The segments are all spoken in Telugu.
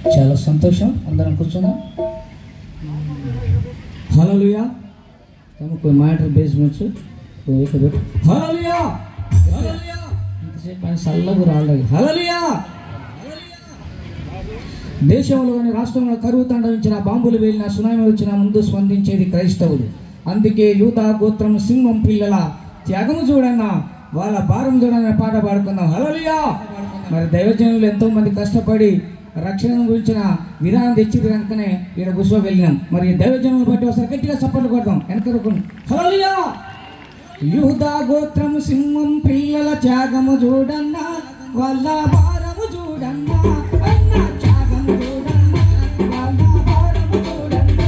చాలా సంతోషం. అందరం కూర్చున్నాం. హల్లెలూయా. తమకు మ్యాటర్ బేస్మెంట్స్ హల్లెలూయా హల్లెలూయా. ఇంతసేపు ఆయన సల్లగు రాలేదు. హల్లెలూయా. దేశంలోని రాష్ట్రంలో కరువు తాండవించిన, బాంబులు వెళ్ళిన, సునామీ వచ్చిన ముందు స్పందించేది క్రైస్తవులు. అందుకే యూదా గోత్రం సింహం పిల్లల త్యాగము చూడన్నా, వాళ్ళ భారం చూడన్న పాట పాడుకుందాం. హల్లెలూయా. మరి దైవజనులు ఎంతో మంది కష్టపడి రక్షణ గురించిన విధానం తెచ్చింది కనుకనే ఇక్కడ కూర్చో వెళ్ళినాం. మరి దైవజనులు బట్టి ఒకసారి గట్టిగా చప్పట్లు కొడదాం. వెనక హల్లెలూయా. యూదా గోత్రం సింహం పిల్లల త్యాగము చూడన్నా, వాళ్ళ భారము చూడన్నా, అన్న త్యాగము చూడన్నా, వాళ్ళ భారము చూడన్నా,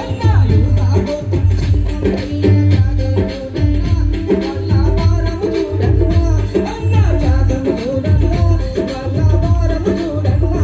అన్న యూదా గోత్రం సింహం పిల్లల త్యాగము చూడన్నా, వాళ్ళ భారము చూడన్నా, అన్న త్యాగము చూడన్నా, వాళ్ళ భారము చూడన్నా.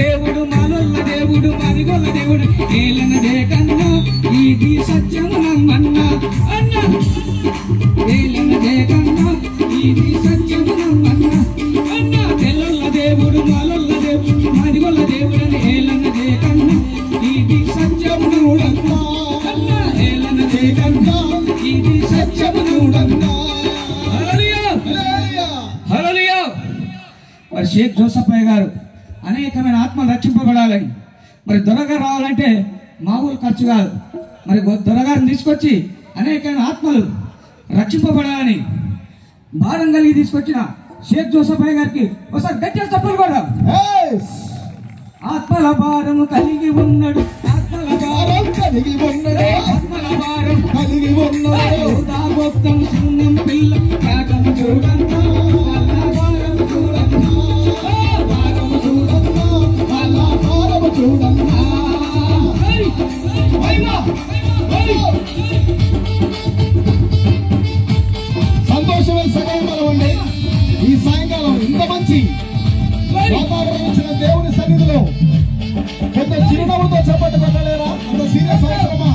దేవుడు మాలొల్ల దేవుడు మరిగొల్ల దేవుడు ఏలనదే కన్నా ఇది సత్యము నమ్మన్నా అన్న ఏలనదే కన్నా ఇది సత్యము నమ్మన్నా అన్న తెల్లొల్ల దేవుడు మాలొల్ల దేవుడు మరిగొల్ల దేవుడు ఏలనదే కన్నా ఇది సత్యము నూడన్నా అన్న ఏలనదే కన్నా ఇది సత్యము నూడన్నా. హల్లెలూయా హల్లెలూయా. మరి షేక్ జోసఫయ్య గారు అనేకమైన ఆత్మలు రక్షింపబడాలని, మరి దొరగారు రావాలంటే మామూలు ఖర్చు కాదు. మరి దొరగారిని తీసుకొచ్చి అనేకమైన ఆత్మలు రక్షింపబడాలని భారం కలిగి తీసుకొచ్చిన షేక్ జోసఫయ్య గారికి ఒకసారి గట్టిగా చప్పట్లు కొడదాం. ఆత్మల భారము కలిగి ఉన్నాడు, ఆత్మల భారం కలిగి ఉన్నాడు, ఆత్మల భారం కలిగి ఉన్నాడు. యూదా గోత్రం సింహం పిల్ల త్యాగము చూడన్నా, వాళ్ళ భారము చూడన్నా, భారము చూడన్నా, వాళ్ళ భారము చూడన్నా. సంతోషమైన సమయంలో ఉండి ఈ సాయంకాలం ఇంత మంచి వాతావరణం ఇచ్చిన దేవుని సన్నిధిలో కొంత చిరునవ్వుతో చెప్పండి కొట్టలేరా? అంత సీరియస్ అవసరమా?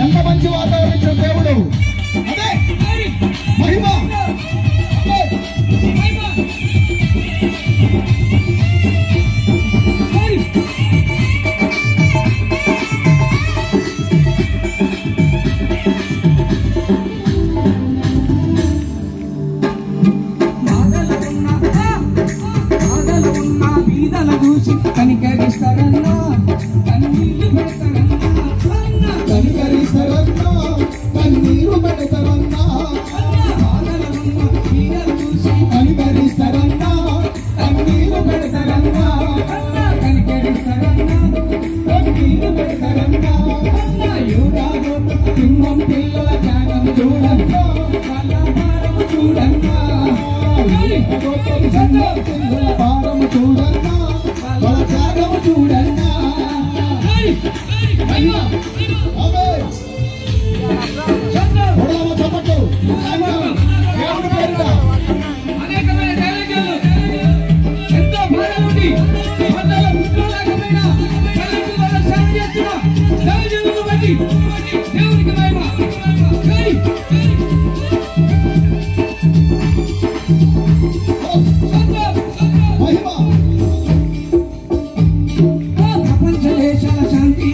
ఎంత మంచి వాతావరణం ఇచ్చిన దేవుడు, అదే మహిమ. మాగల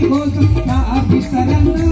కోసం ప్రార్థిస్తారన్నా